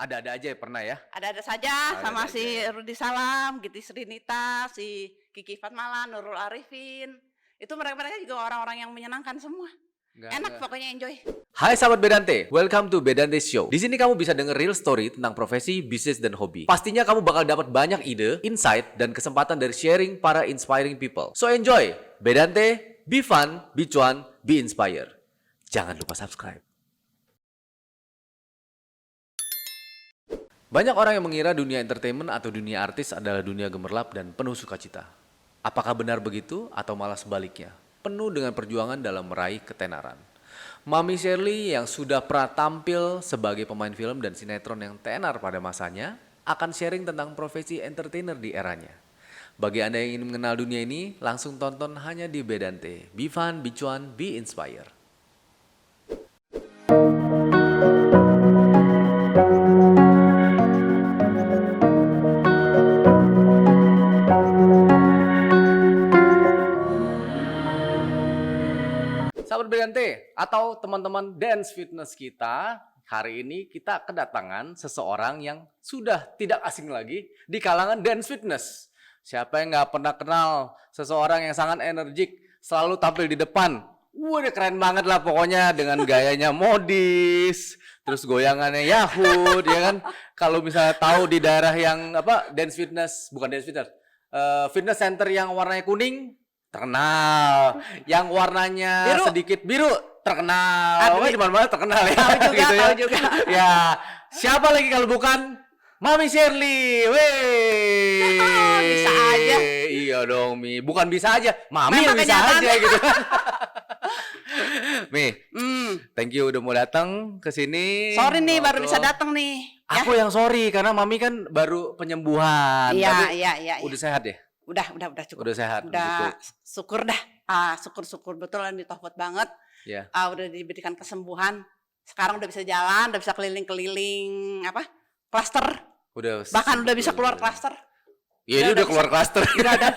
Ada-ada aja ya pernah ya? Ada-ada saja sama Ada-ada si aja ya. Rudi Salam, Giti Srinita, si Kiki Fatmala, Nurul Arifin. Itu mereka juga orang-orang yang menyenangkan semua. Enak pokoknya, enjoy. Hai sahabat Bedante, welcome to Bedante Show. Di sini kamu bisa denger real story tentang profesi, bisnis, dan hobi. Pastinya kamu bakal dapat banyak ide, insight, dan kesempatan dari sharing para inspiring people. So enjoy, Bedante, be fun, be cuan, be inspired. Jangan lupa subscribe. Banyak orang yang mengira dunia entertainment atau dunia artis adalah dunia gemerlap dan penuh sukacita. Apakah benar begitu atau malah sebaliknya? Penuh dengan perjuangan dalam meraih ketenaran. Mami Shirley yang sudah pernah tampil sebagai pemain film dan sinetron yang tenar pada masanya akan sharing tentang profesi entertainer di eranya. Bagi Anda yang ingin mengenal dunia ini, langsung tonton hanya di Bedante. Be fun, be cuan, be inspired. Sahabat Bedante atau teman-teman dance fitness kita, hari ini kita kedatangan seseorang yang sudah tidak asing lagi di kalangan dance fitness. Siapa yang nggak pernah kenal seseorang yang sangat energik, selalu tampil di depan. Wah, dia keren banget lah pokoknya dengan gayanya modis, terus goyangannya Yahoo, ya kan? Kalau misalnya tahu di daerah yang dance fitness, bukan dance fitness, fitness center yang warnanya kuning, terkenal. Yang warnanya Biru. sedikit biru, terkenal. Pokoknya di mana-mana terkenal ya. Tahu juga, gitu ya. tahu juga. Ya, siapa lagi kalau bukan Mami Shirley? Weh. Bisa aja. Iya dong, Mi. Bukan bisa aja, Mami Memang bisa kenyataan. aja gitu. Mi, Hmm. thank you udah mau datang ke sini. Sorry nih baru Ngobrol. bisa datang nih. Aku yang sorry karena Mami kan baru penyembuhan. Tapi Iya. udah sehat ya? Udah cukup. Udah sehat. Udah gitu. syukur dah. Syukur betulan ditohpot banget. Ya. Udah diberikan kesembuhan. Sekarang udah bisa jalan, udah bisa keliling-keliling klaster. Bahkan udah bisa keluar klaster. Iya, dia udah keluar klaster. Udah ada.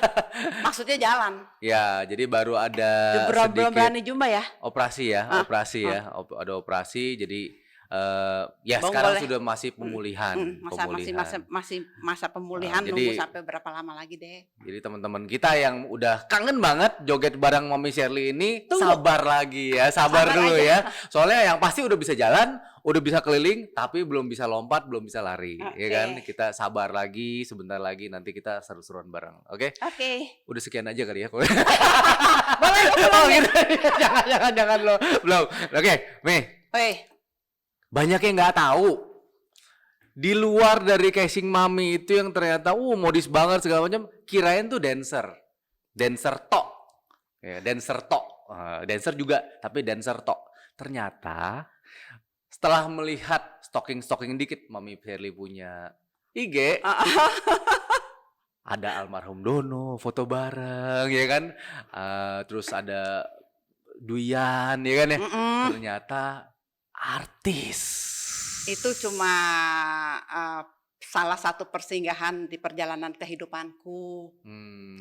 Maksudnya jalan. Ya, jadi baru ada Belum sedikit berani jumpa ya. operasi ya, ada operasi. Jadi ya Bang, sekarang boleh. sudah masih pemulihan. Masih masa pemulihan, jadi- nunggu sampai berapa lama lagi deh. Jadi teman-teman kita yang udah kangen banget joget bareng Mami Shirley ini, Tunggu. sabar lagi ya, sabar Sabar dulu aja. ya. Soalnya yang pasti udah bisa jalan, udah bisa keliling, tapi belum bisa lompat, belum bisa lari, ya Oke. kan? Kita sabar lagi, sebentar lagi nanti kita seru-seruan bareng, oke? Oke. Udah sekian aja kali ya. Boleh. Oh, gitu. jangan lo, belum. Oke, Mi, Weh, banyak yang nggak tahu. Di luar dari casing Mami itu yang ternyata modis banget segala macam, kirain tuh dancer tok. Ya, dancer tok. Dancer juga, tapi dancer tok. Ternyata setelah melihat stalking dikit Mami Shirley punya IG, ada almarhum Dono foto bareng ya kan. Terus ada Duyan ya kan ya. Ternyata artis. itu cuma salah satu persinggahan di perjalanan kehidupanku.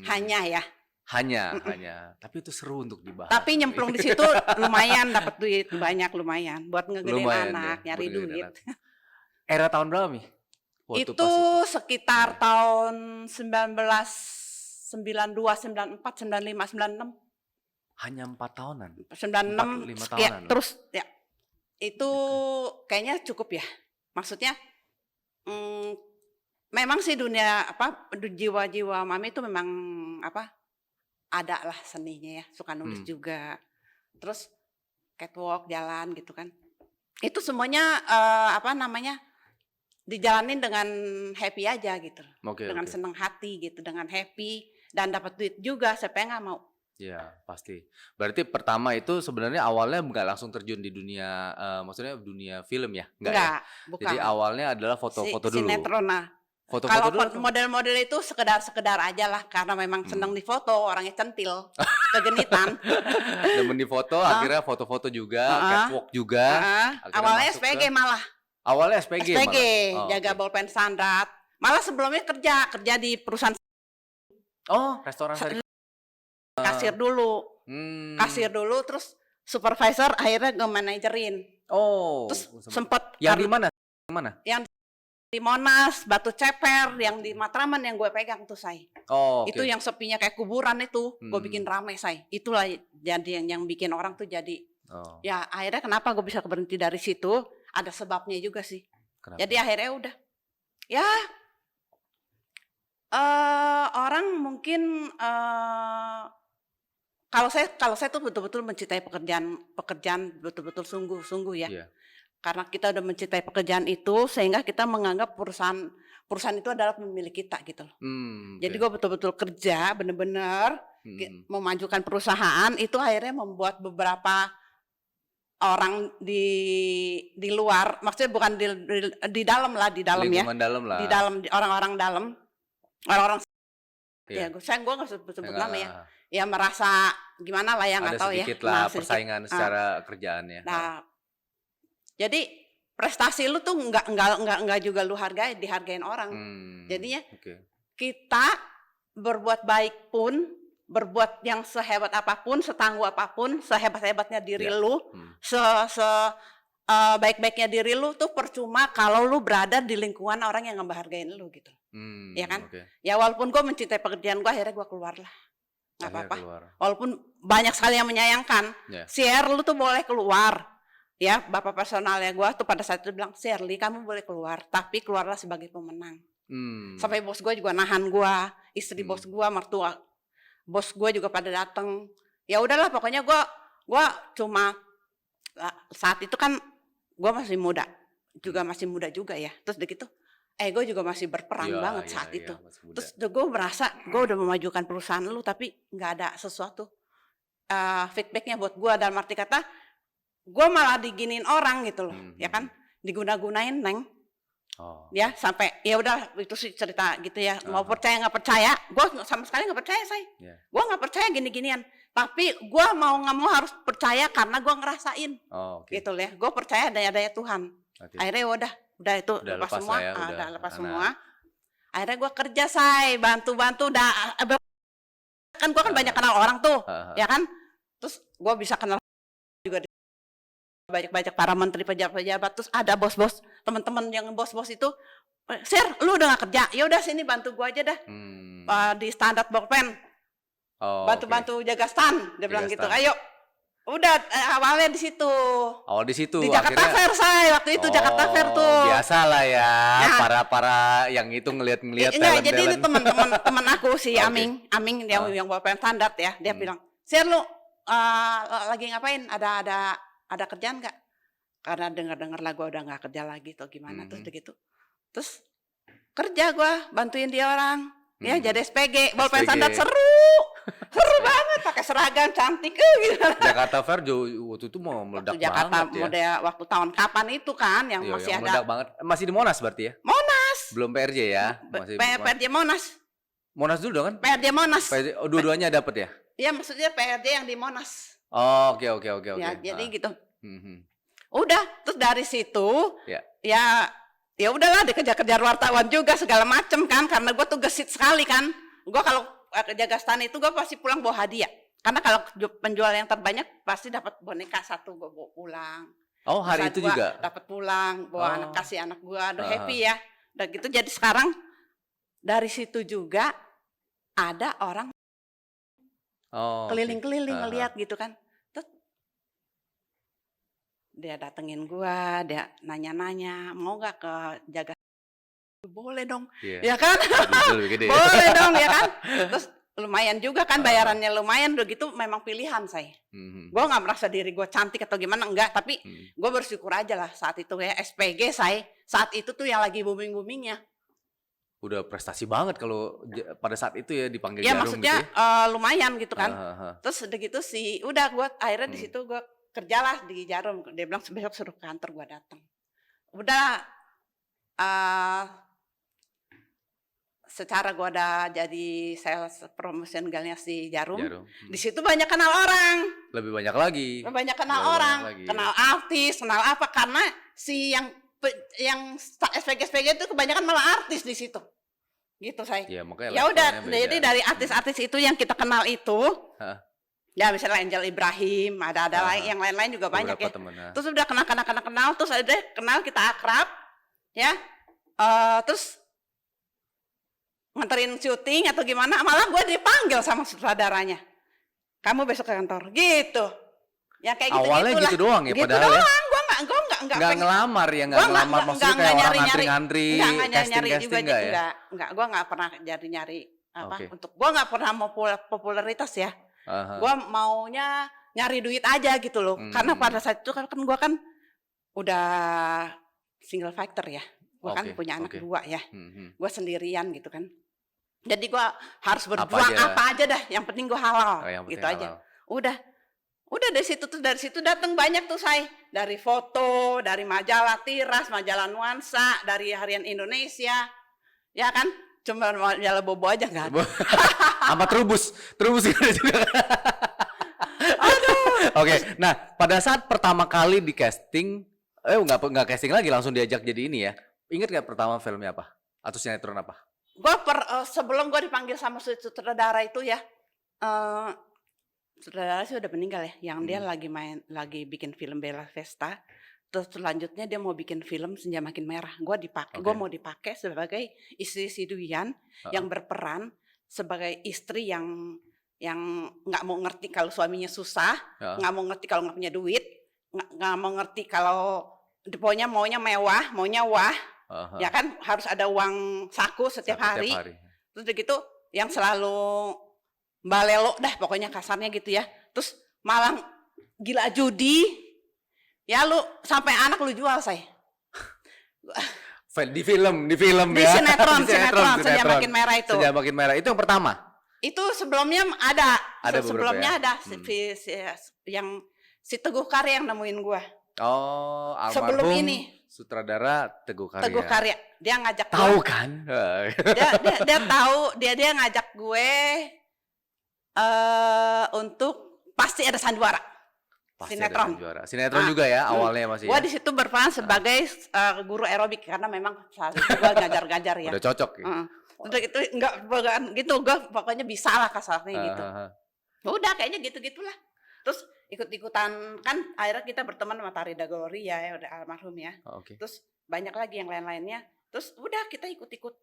Hanya ya. Hanya. Tapi itu seru untuk dibahas. Tapi nyemplung di situ lumayan dapat duit banyak lumayan buat ngegedein Lumayan anak, ya, nyari buat ngegedein duit. anak. Era tahun berapa, Mi? Waktu Itu pas sekitar tahun 1992, 94, 95, 96. hanya 4 tahunan. 96 5 sekian, tahunan. terus ya itu kayaknya cukup ya, maksudnya memang sih dunia jiwa-jiwa Mami itu memang ada lah seninya ya, suka nulis juga, terus catwalk jalan gitu kan, itu semuanya dijalanin dengan happy aja gitu, Oke, dengan oke. senang hati gitu, dengan happy dan dapat duit juga, siapa yang nggak mau. Ya, pasti. Berarti pertama itu sebenarnya awalnya nggak langsung terjun di dunia, maksudnya dunia film ya? Nggak ya? Enggak, bukan. Jadi awalnya adalah foto-foto dulu. Sinetron lah. Foto-foto Kalau dulu. model-model itu sekedar aja lah, karena memang seneng di foto, orangnya centil, kegenitan. Demen di foto, akhirnya foto-foto juga, catwalk juga. Akhirnya Awalnya masuk SPG ke- malah. Awalnya SPG SPG, malah. Oh, jaga oke. bolpen standar. Malah sebelumnya kerja di perusahaan Oh, restoran tadi. kasir dulu. Kasir dulu, terus supervisor akhirnya nge-managerin. Oh, Terus sempet. sempet Yang di mana? Yang mana? Yang di Monas, Batu Ceper, yang di Matraman yang gue pegang tuh, Say. Oh, oke. Itu yang sepinya kayak kuburan itu, gue Hmm. bikin rame, Say. Itulah jadi yang bikin orang tuh jadi, Oh, ya akhirnya kenapa gue bisa berhenti dari situ, ada sebabnya juga sih. kenapa? Jadi akhirnya udah, ya orang mungkin kalau saya tuh betul-betul mencintai pekerjaan betul-betul sungguh-sungguh ya. Iya. Karena kita udah mencintai pekerjaan itu sehingga kita menganggap perusahaan itu adalah pemilik kita gitu loh. Jadi gue betul-betul kerja bener-bener memajukan perusahaan itu akhirnya membuat beberapa orang di luar, maksudnya bukan di dalam lah, di dalam ya. Lingkungan dalam lah. Di dalam orang-orang dalam, orang-orang Iya. ya gue nggak sebut nama ya. Nggak- Ya merasa gimana lah ya, nggak Ada tahu ya. sedikit lah sedikit. persaingan secara kerjaannya. Nah, jadi prestasi lu tuh nggak juga lu dihargain orang. Jadinya Oke. kita berbuat baik pun, berbuat yang sehebat apapun, setangguh apapun, sehebat-hebatnya diri Ya. lu, baik-baiknya diri lu tuh percuma kalau lu berada di lingkungan orang yang ngehargain lu gitu. Ya kan? Oke. Ya walaupun gue mencintai pekerjaan gue, akhirnya gue keluar lah. Nggak Akhirnya apa-apa. keluar. Walaupun banyak sekali yang menyayangkan. Ya. Share lu tuh boleh keluar. Ya, bapak personalnya gue tuh pada saat itu bilang, Shirley kamu boleh keluar, tapi keluarlah sebagai pemenang. Sampai bos gue juga nahan gue, istri bos gue, mertua bos gue juga pada datang. Ya udahlah, pokoknya gue cuma saat itu kan gue masih muda juga ya. Terus begitu, gue juga masih berperan banget saat itu. Terus gue merasa gue udah memajukan perusahaan lu, tapi nggak ada sesuatu feedbacknya buat gue, dalam arti kata gue malah diginiin orang gitu loh, ya kan, diguna-gunain neng. Ya sampai ya udah itu sih cerita gitu ya. Mau percaya nggak percaya, gue sama sekali nggak percaya say. Gue nggak percaya gini-ginian. Tapi gue mau nggak mau harus percaya karena gue ngerasain. Gitu loh ya. Gue percaya daya Tuhan. Akhirnya udah itu lepas semua. Udah lepas semua. Akhirnya gue kerja say, bantu-bantu. Kan gue kan banyak kenal orang tuh, ya kan. Terus gue bisa kenal juga banyak para menteri, pejabat-pejabat. Terus ada bos-bos, teman-teman yang bos-bos itu, Sir, lu udah gak kerja? Ya udah sini bantu gua aja dah. Di standar bolpen. Bantu-bantu jaga stand, dia bilang gitu. Ayo. Udah awalnya di situ. Awal di situ. Di Jakarta Fair say, waktu itu Jakarta Fair tuh. Biasa lah ya, para yang itu ngelihat talent. Jadi ini teman aku si Aming yang bolpen standar ya. Dia bilang, Sir lu lagi ngapain? Ada kerjaan nggak? Karena dengar lah gue udah nggak kerja lagi atau gimana. Terus begitu. Terus kerja gue bantuin dia orang. Ya jadi SPG. Bolpen standar seru banget. Pakai seragam cantik gitu. Jakarta Fair waktu itu mau meledak Jakarta banget ya. Waktu tahun kapan itu kan yang Iya, masih yang ada. meledak banget. Masih di Monas berarti ya? Monas. Belum PRJ ya? Masih PRJ Monas. Monas dulu dong kan? PRJ Monas. Dua-duanya dapat ya? Iya maksudnya PRJ yang di Monas. Oke. Ya, jadi gitu. Udah, terus dari situ ya udahlah dikejar-kejar wartawan juga segala macem kan, karena gue tuh gesit sekali kan. Gue kalau jaga stand itu gue pasti pulang bawa hadiah. Karena kalau penjual yang terbanyak pasti dapat boneka satu gue bawa pulang. Oh, hari itu juga dapat pulang, bawa kasih anak gue, udah happy ya. Udah gitu jadi sekarang dari situ juga ada orang keliling-keliling ngeliat gitu kan. Dia datengin gua, dia nanya-nanya, mau nggak ke jaga? Boleh dong, ya kan? Boleh dong, ya kan? Terus lumayan juga kan bayarannya lumayan, udah gitu memang pilihan saya. Gua nggak merasa diri gua cantik atau gimana, enggak, tapi gua bersyukur aja lah saat itu ya SPG saya saat itu tuh yang lagi booming-boomingnya. Udah prestasi banget kalau pada saat itu ya dipanggil ya, Jarum maksudnya gitu ya. Lumayan gitu kan. Terus udah gitu sih, udah gua akhirnya di situ gua kerjalah di Jarum. Dia bilang besok suruh kantor, gua datang. Udah secara gua ada jadi sales promotion galnya si Jarum. Di situ banyak kenal orang. Lebih banyak lagi. Banyak kenal orang, kenal artis, kenal apa, karena si yang SPG itu kebanyakan malah artis di situ. Gitu saya. Ya udah, jadi dari artis-artis itu yang kita kenal itu. Ya misalnya Angel Ibrahim, ada yang lain-lain juga banyak ya. Terus udah kenal, terus ada kenal kita akrab, ya. Terus nganterin syuting atau gimana, malah gue dipanggil sama sutradaranya. Kamu besok ke kantor, gitu. Ya kayak gitu Awalnya gitu doang ya, gitu padahal ya. doang. Gue Nggak pengen. ngelamar ya, nggak Gua ngelamar maksudnya kayak orang ngantri-ngantri, nyari juga casting nggak ya? enggak. Gue nggak pernah nyari apa Oke. untuk gue nggak pernah mau popularitas ya. Aha. Gue maunya nyari duit aja gitu loh. Karena pada saat itu kan gue kan udah single factor ya. Gue kan Oke, punya anak oke. 2 ya. Mhm. Gue sendirian gitu kan. Jadi gue harus berjuang aja. apa aja dah. Yang penting gue halal Oh, yang penting gitu aja. halal. Udah dari situ datang banyak tuh saya dari foto, dari majalah Tiras, majalah Nuansa, dari Harian Indonesia, ya kan? Cuma majalah Bobo aja nggak ada. Sama Trubus nggak ada juga. Oke, nah pada saat pertama kali di casting, nggak casting lagi, langsung diajak jadi ini ya. Ingat nggak pertama filmnya apa? Atau sinetron apa? Sebelum gue dipanggil sama sutradara itu ya, sutradara sih udah meninggal ya, yang dia lagi bikin film Bella Vesta. Terus selanjutnya dia mau bikin film Senja Makin Merah. Gue mau dipakai sebagai istri si Duyan yang berperan sebagai istri yang nggak mau ngerti kalau suaminya susah, nggak mau ngerti kalau nggak punya duit, nggak mau ngerti kalau pokoknya maunya mewah, maunya wah, ya kan harus ada uang saku setiap hari. Terus begitu yang selalu balelo dah pokoknya kasarnya gitu ya. Terus malah gila judi. Ya lu sampai anak lu jual saya. Di film Di ya. sinetron Senja Makin Merah itu. Senja Makin Merah itu yang pertama. Itu sebelumnya ada. ya? Sebelumnya ada yang si Teguh Karya yang nemuin gua. Oh, almarhum Sebelum ini sutradara Teguh Karya. Teguh Karya. Dia ngajak Tahu gua. kan? Dia tahu, dia ngajak gue untuk Pasti Ada Sandiwara. Pasti Sinetron. ada sinetron juga ya awalnya masih. Gua Ya? di situ berperan sebagai guru aerobik karena memang saat itu gua ngajar-ngajar ya. Udah cocok ya. Untuk itu enggak gitu, gua pokoknya bisa lah kasarnya gitu. Udah kayaknya gitu-gitulah. Terus ikut-ikutan kan akhirnya kita berteman sama Tarida Glory ya udah almarhum ya. Oke. Terus banyak lagi yang lain-lainnya. Terus udah kita ikut-ikut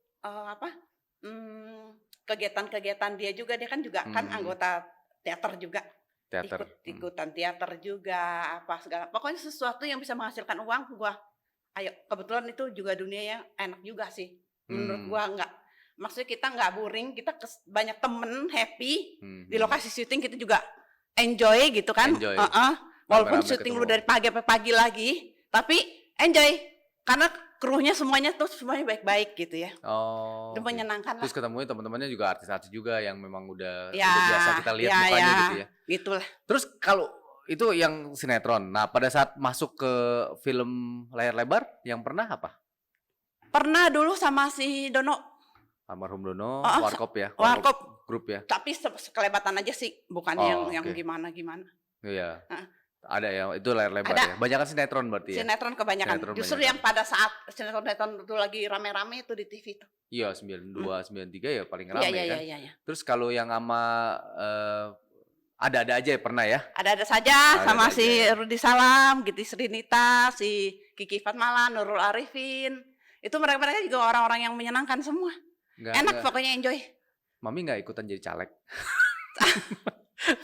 kegiatan-kegiatan dia juga, dia kan juga kan anggota teater juga. Teater. Ikutan teater juga apa segala. Pokoknya sesuatu yang bisa menghasilkan uang gua. Ayo, kebetulan itu juga dunia yang enak juga sih. Menurut gua enggak. Maksudnya kita enggak boring, kita banyak temen happy. Di lokasi syuting kita juga enjoy gitu kan. Enjoy. Walaupun Rame-rame syuting ketemu. lu dari pagi sampai pagi lagi, tapi enjoy. Karena krunya semuanya baik-baik gitu ya. Oh. Itu oke. menyenangkan lah. Terus ketemunya teman-temannya juga artis-artis juga yang memang udah Ya, biasa kita lihat mukanya gitu ya. Gitulah. Terus kalau itu yang sinetron. Nah, pada saat masuk ke film layar lebar yang pernah apa? Pernah dulu sama si Dono, Almarhum Dono, Oh, Warkop ya. Warkop. Grup ya. tapi sekelebatan aja sih, bukan yang oke. gimana-gimana. Iya. Heeh. Ada ya, itu layar lebar Ada. ya. Banyak kan sinetron berarti ya. Sinetron kebanyakan. Sinetron Justru kebanyakan. yang pada saat sinetron itu lagi rame-rame itu di TV tuh. Iya, 92, 93 ya paling rame kan. Iya. Terus kalau yang sama ada-ada aja ya pernah ya? Ada saja sama Ada-ada si aja. Rudi Salam, Giti Srinita, si Kiki Fatmala, Nurul Arifin. Itu mereka juga orang-orang yang menyenangkan semua. Enak pokoknya enjoy. Mami nggak ikutan jadi caleg?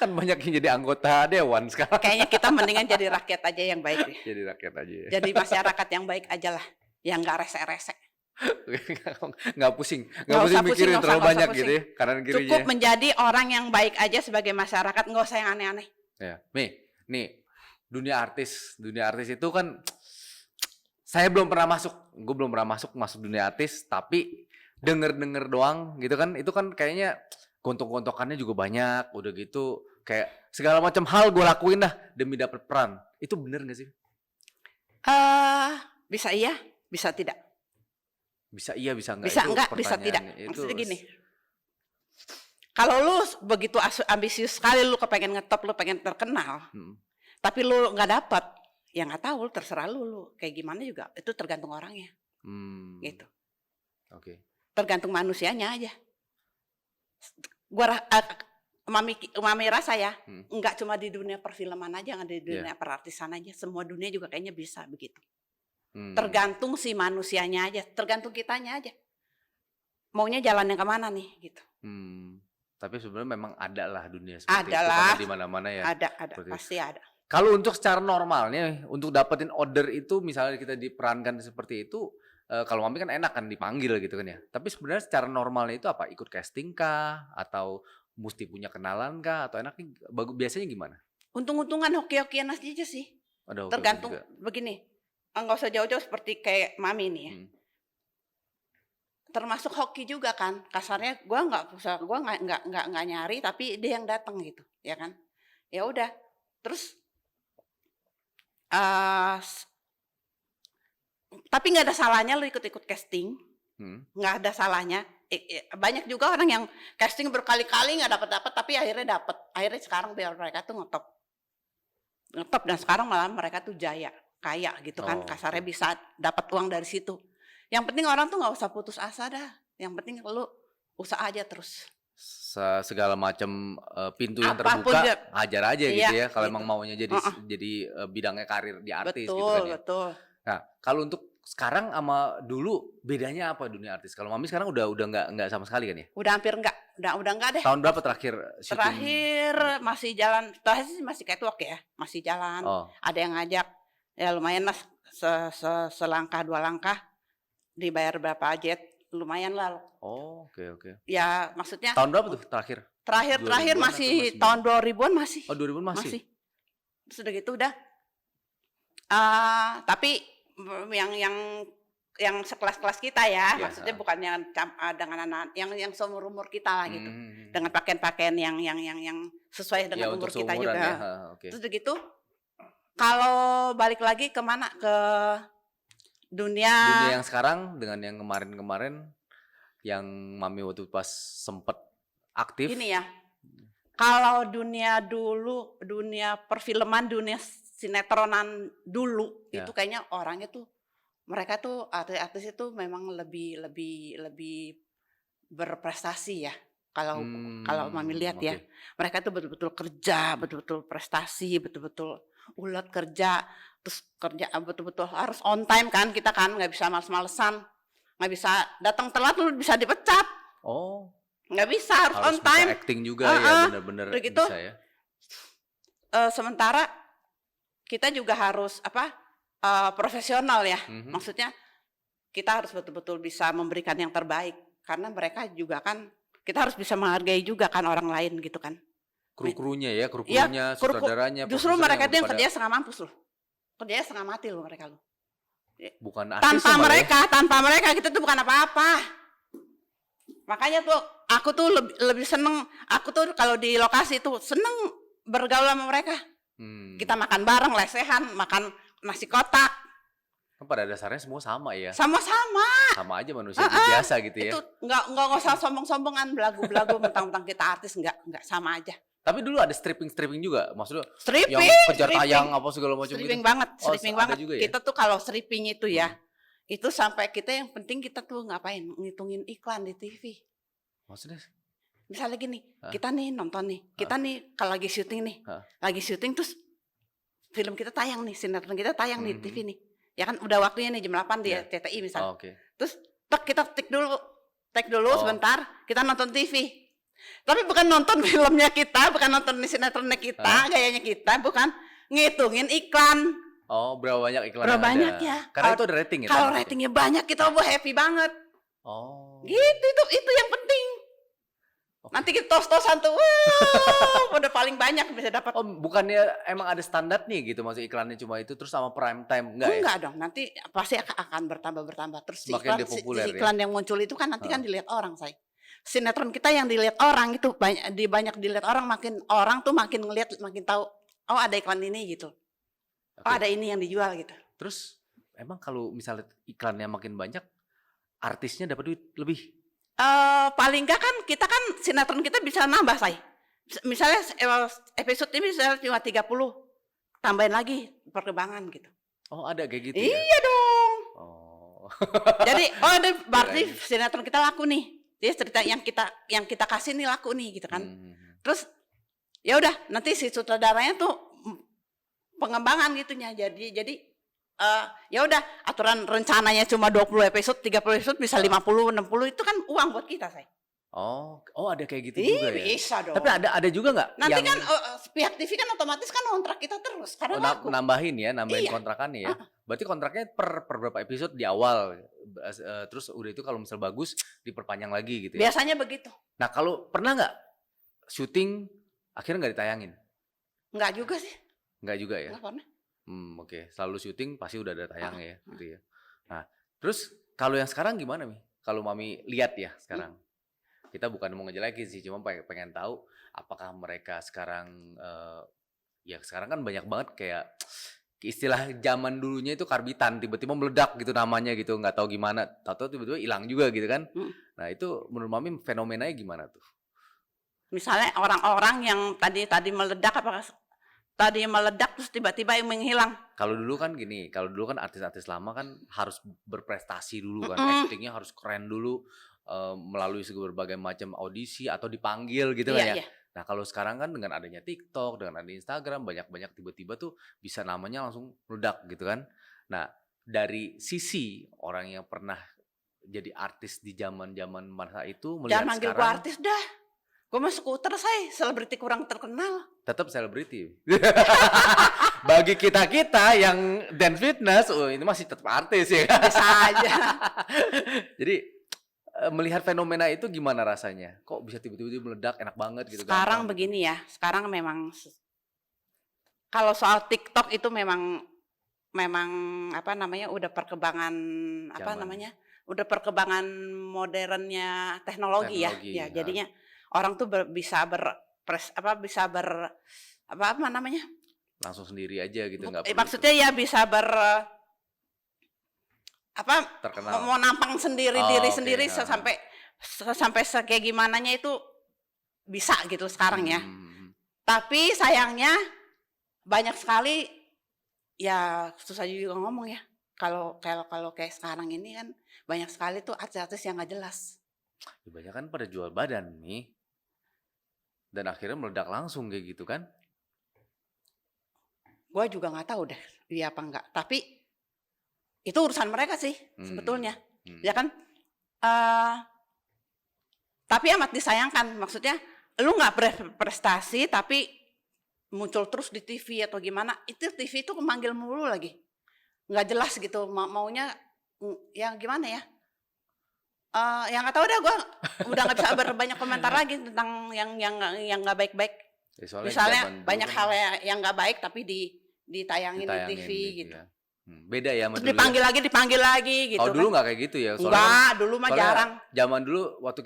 Kan banyak yang jadi anggota dewan sekarang. Kayaknya kita mendingan jadi rakyat aja yang baik deh. Jadi rakyat aja ya. Jadi masyarakat yang baik aja lah. Yang nggak rese-rese. Nggak pusing. Nggak Nggak pusing usah pusing, mikirin nggak terlalu usah banyak pusing. gitu ya. Kanan kirinya. Cukup menjadi orang yang baik aja sebagai masyarakat. Nggak usah yang aneh-aneh. Ya. Nih, dunia artis itu kan saya belum pernah masuk. Gue belum pernah masuk dunia artis, tapi denger doang gitu kan. Itu kan kayaknya gontok-gontokannya juga banyak, udah gitu kayak segala macam hal gue lakuin dah demi dapat peran. Itu bener gak sih? Bisa iya, bisa tidak. Bisa iya, bisa enggak. Bisa itu enggak, bisa tidak. pertanyaannya. Maksudnya gini. Kalau lu begitu ambisius sekali, lu kepengen ngetop, lu pengen terkenal, tapi lu nggak dapat, ya nggak tahu, terserah lu kayak gimana juga. Itu tergantung orangnya, gitu. Oke. Tergantung manusianya aja. Mami rasa ya, nggak cuma di dunia perfilman aja, nggak di dunia perartisan aja, semua dunia juga kayaknya bisa begitu. Tergantung si manusianya aja, tergantung kitanya aja. Maunya jalannya kemana nih gitu. Tapi sebenarnya memang ada lah dunia seperti itu Adalah, karena di mana-mana ya. ada, Seperti itu. pasti ada. Kalau untuk secara normalnya, untuk dapetin order itu misalnya kita diperankan seperti itu, kalau Mami kan enak kan dipanggil gitu kan ya. Tapi sebenarnya secara normalnya itu apa? Ikut casting kah? Atau mesti punya kenalan kah? Atau enaknya biasanya gimana? Untung-untungan hoki-hokian aja sih. Ada hoki-hoki Tergantung juga. begini. Nggak usah jauh-jauh seperti kayak Mami nih ya. Termasuk hoki juga kan. Kasarnya gue nggak nyari tapi dia yang datang gitu, ya kan. Ya udah. Terus tapi nggak ada salahnya lu ikut-ikut casting. Nggak ada salahnya. Banyak juga orang yang casting berkali-kali nggak dapat tapi akhirnya dapat. Akhirnya sekarang biar mereka tuh ngetop dan sekarang malah mereka tuh kaya gitu kan. Kasarnya bisa dapat uang dari situ. Yang penting orang tuh nggak usah putus asa dah. Yang penting lu usaha aja terus. Segala macam pintu yang Apapun terbuka, hajar aja gitu ya. Kalau gitu. emang maunya jadi bidangnya karir di artis gitu kan ya. Betul. Nah, kalau untuk sekarang sama dulu bedanya apa dunia artis? Kalau Mami sekarang udah nggak sama sekali kan ya? Udah hampir enggak. Udah enggak deh. Tahun berapa terakhir syuting? Terakhir masih jalan. Terakhir sih masih catwalk ya. Masih jalan. Ada yang ngajak. Ya lumayan lah. Selangkah 2 langkah. Dibayar berapa jet. Lumayan lah. Oke. Ya maksudnya. Tahun berapa tuh terakhir? Terakhir masih tahun 2000-an masih. Oh 2000-an masih? Sudah gitu udah. Tapi yang sekelas-kelas kita ya, maksudnya bukannya dengan anak yang seumur kita lah gitu. Dengan pakaian-pakaian yang sesuai dengan umur kita juga. Ya. Terus begitu kalau balik lagi kemana ke dunia yang sekarang dengan yang kemarin yang Mami waktu pas sempet aktif. Ini ya. Kalau dunia dulu, dunia perfilman, dunia sinetronan dulu itu kayaknya orangnya tuh mereka tuh artis itu memang lebih berprestasi ya. Kalau Mami lihat ya, mereka tuh betul-betul kerja, betul-betul prestasi, betul-betul ulet kerja, terus kerja betul-betul harus on time kan, kita kan nggak bisa males-malesan, nggak bisa datang telat lu bisa dipecat. Nggak bisa, harus on time. Bisa acting juga ya, benar-benar begitu, bisa ya. Sementara kita juga harus profesional ya, maksudnya kita harus betul-betul bisa memberikan yang terbaik karena mereka juga kan kita harus bisa menghargai juga kan orang lain gitu kan. Kru-krunya, sutradaranya. Justru mereka itu yang kerjanya setengah mampus loh, kerjanya setengah mati loh mereka loh. Bukan artis tanpa mereka kita tuh bukan apa-apa. Makanya tuh aku tuh lebih seneng, aku tuh kalau di lokasi tuh seneng bergaul sama mereka. Kita makan bareng, lesehan, makan nasi kotak. Kan pada dasarnya semua sama ya. Sama-sama. Sama aja manusia biasa gitu ya. Itu nggak usah sombong-sombongan, belagu-belagu, mentang-mentang kita artis nggak sama aja. Tapi dulu ada stripping juga, maksudnya stripping, yang kejar tayang apa segala macam gitu. Stripping banget. Juga ya? Kita tuh kalau stripping itu ya, itu sampai kita yang penting kita tuh ngapain? Ngitungin iklan di TV. Maksudnya? Misalnya gini, kita nih nonton nih, kita nih kalau lagi syuting nih, lagi syuting terus film kita tayang nih, sinetron kita tayang nih di TV nih. Ya kan udah waktunya nih jam 8 di CTI misalnya. Terus kita take dulu sebentar, kita nonton TV. Tapi bukan nonton filmnya kita, bukan nonton sinetronnya kita, gayanya kita, bukan ngitungin iklan. Berapa banyak iklan? Berapa banyak ya? Karena itu ada rating ya. Kalau ratingnya banyak kita happy banget. Gitu itu yang penting. Nanti kita tos-tosan tuh, udah paling banyak bisa dapat. Bukannya emang ada standar nih gitu, maksud iklannya cuma itu terus sama prime time enggak dong, nanti pasti akan bertambah terus iklan yang muncul itu kan nanti kan dilihat orang say. Sinetron kita yang dilihat orang itu banyak dilihat orang, makin orang tuh makin ngelihat, makin tahu ada iklan ini gitu. Ada ini yang dijual gitu. Terus emang kalau misalnya iklannya makin banyak, artisnya dapat duit lebih? Paling enggak kan kita kan sinetron kita bisa nambah say. Misalnya episode ini misalnya cuma 30, tambahin lagi perkembangan gitu. Ada kayak gitu ya? Iya dong. Jadi berarti sinetron kita laku nih. Dia cerita yang kita kasih nih laku nih gitu kan. Terus ya udah nanti si sutradaranya tuh pengembangan gitunya. Jadi ya udah aturan rencananya cuma 20 episode, 30 episode bisa 50, 60 itu kan uang buat kita, say. Oh, ada kayak gitu juga ya. Bisa dong. Tapi ada juga nggak Nanti yang kan pihak TV kan otomatis kan kontrak kita terus karena laku. nambahin Iya. kontrakannya ya. Berarti kontraknya per berapa episode di awal, terus udah itu kalau misal bagus diperpanjang lagi gitu ya. Biasanya begitu. Nah kalau pernah nggak syuting akhirnya nggak ditayangin? Enggak juga sih. Nggak juga ya. Enggak pernah. Oke. Selalu syuting pasti udah ada tayang ya, gitu ya. Nah, terus kalau yang sekarang gimana nih? Kalau Mami lihat ya sekarang, kita bukan mau ngejelekin sih, cuma pengen tahu apakah mereka sekarang, ya sekarang kan banyak banget kayak istilah zaman dulunya itu karbitan, tiba-tiba meledak gitu namanya gitu, nggak tahu gimana, tahu-tahu tiba-tiba hilang juga gitu kan. Nah itu menurut Mami fenomenanya gimana tuh? Misalnya orang-orang yang tadi meledak tadi meledak terus tiba-tiba yang menghilang. Kalau dulu kan gini, kalau dulu kan artis-artis lama kan harus berprestasi dulu kan, actingnya harus keren dulu, melalui berbagai macam audisi atau dipanggil gitu kan ya. Iya. Nah kalau sekarang kan dengan adanya TikTok, dengan adanya Instagram, banyak-banyak tiba-tiba tuh bisa namanya langsung meledak gitu kan. Nah dari sisi orang yang pernah jadi artis di zaman-zaman masa itu melihat Jangan manggil gue sekarang artis dah. Gue mah skuter, say, selebriti kurang terkenal. tetap selebriti. Bagi kita-kita yang dance fitness, ini masih tetap artis ya. Bisa aja. Jadi melihat fenomena itu gimana rasanya? Kok bisa tiba-tiba meledak enak banget gitu? Sekarang gampang. begini ya, sekarang memang kalau soal TikTok itu memang apa namanya udah perkembangan apa Zaman. namanya? Udah perkembangan modernnya teknologi ya. Ya, jadinya orang tuh bisa apa namanya? Langsung sendiri aja gitu nggak perlu Maksudnya ya bisa terkenal. mau nampang sendiri diri sendiri oke. sampai kayak gimananya itu bisa gitu sekarang ya. Tapi sayangnya banyak sekali ya susah juga ngomong ya. Kalau kayak sekarang ini kan banyak sekali tuh artis-artis yang nggak jelas. Banyak kan pada jual badan nih. Dan akhirnya meledak langsung kayak gitu kan. Gue juga nggak tahu deh dia apa enggak. Tapi itu urusan mereka sih sebetulnya. Ya kan? Tapi amat disayangkan. Maksudnya lu nggak berprestasi tapi muncul terus di TV atau gimana. Itu TV itu memanggil mulu lagi. Nggak jelas gitu maunya ya gimana ya. Yang nggak tahu dah gue udah nggak bisa berbanyak komentar lagi tentang yang nggak baik-baik. Ya, misalnya banyak hal yang nggak baik tapi ditayangin di TV gitu. Ya. Beda ya sama Terus dipanggil lagi gitu. Oh dulu nggak kayak gitu ya? Enggak, dulu mah jarang. Zaman dulu waktu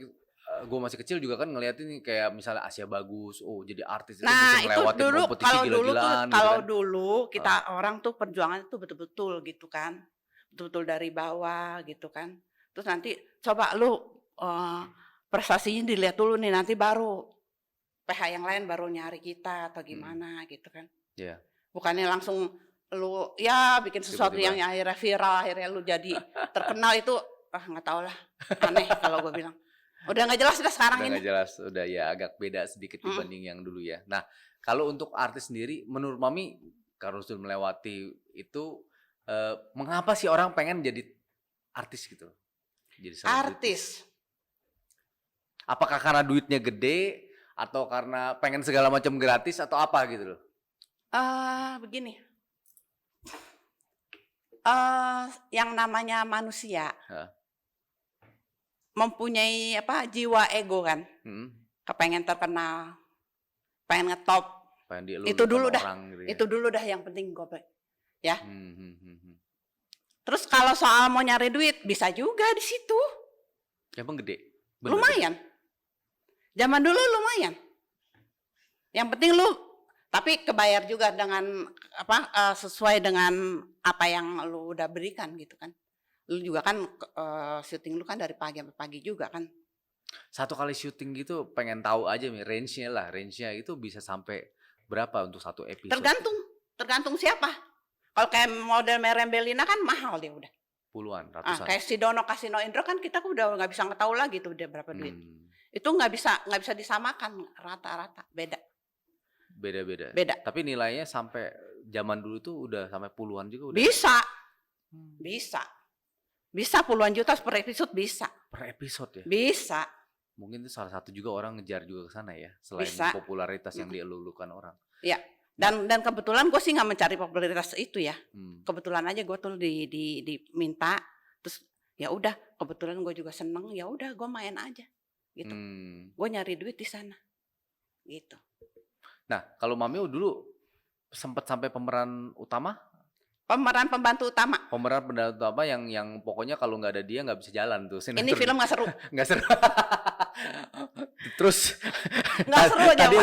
gue masih kecil juga kan ngeliatin kayak misalnya Asia Bagus, jadi artis itu Nah bisa itu ngelewatin dulu kompetisi gila-gilaan. kalau dulu kita orang tuh perjuangan itu betul-betul gitu kan, betul-betul dari bawah gitu kan. Terus nanti coba lu prestasinya dilihat dulu nih, nanti baru PH yang lain baru nyari kita atau gimana gitu kan. Iya. Bukannya langsung lu ya bikin sesuatu Tiba-tiba. yang akhirnya viral, akhirnya lu jadi terkenal itu nggak tahu lah, aneh kalau gue bilang. Udah nggak jelas udah sekarang Udah ini. nggak jelas, udah ya agak beda sedikit dibanding yang dulu ya. Nah kalau untuk artis sendiri, menurut Mami kalau sudah melewati itu, mengapa sih orang pengen jadi artis gitu? Jadi selebriti? Artis. Apakah karena duitnya gede atau karena pengen segala macam gratis atau apa gitu loh? Begini. Yang namanya manusia mempunyai jiwa ego kan, kepengen terkenal, pengen ngetop. Pengen Itu dulu dah. gitu ya. Itu dulu dah yang penting gue, ya. Terus kalau soal mau nyari duit bisa juga di situ. Emang gede. Bener, Lumayan. Zaman dulu lumayan. Yang penting lu tapi kebayar juga dengan sesuai dengan apa yang lu udah berikan gitu kan. Lu juga kan syuting lu kan dari pagi sampai pagi juga kan. Satu kali syuting gitu pengen tahu aja nih range-nya itu bisa sampai berapa untuk satu episode? Tergantung siapa. Kalau kayak model Merembelina kan mahal dia udah. Puluhan, ratusan. Kayak si Dono Kasino Indro kan kita udah nggak bisa ngetahui lagi tuh dia berapa duit. Itu nggak bisa disamakan rata-rata, beda. Beda. Beda. Tapi nilainya sampai zaman dulu tuh udah sampai puluhan juga udah. Bisa. Bisa. Bisa puluhan juta per episode bisa. Per episode ya? Bisa. Mungkin itu salah satu juga orang ngejar juga ke sana ya, selain Bisa. popularitas yang dielulukan orang. Ya. Dan kebetulan gue sih nggak mencari popularitas itu ya. Kebetulan aja gue tuh diminta, terus ya udah kebetulan gue juga seneng, ya udah gue main aja gitu. Gue nyari duit di sana gitu. Nah, kalau Mami dulu sempat sampai pemeran utama? Pemeran pembantu utama. Pemeran pembantu utama yang pokoknya kalau nggak ada dia nggak bisa jalan tuh. Ini film nggak seru. Nggak seru. Terus nggak seru aja. Tadi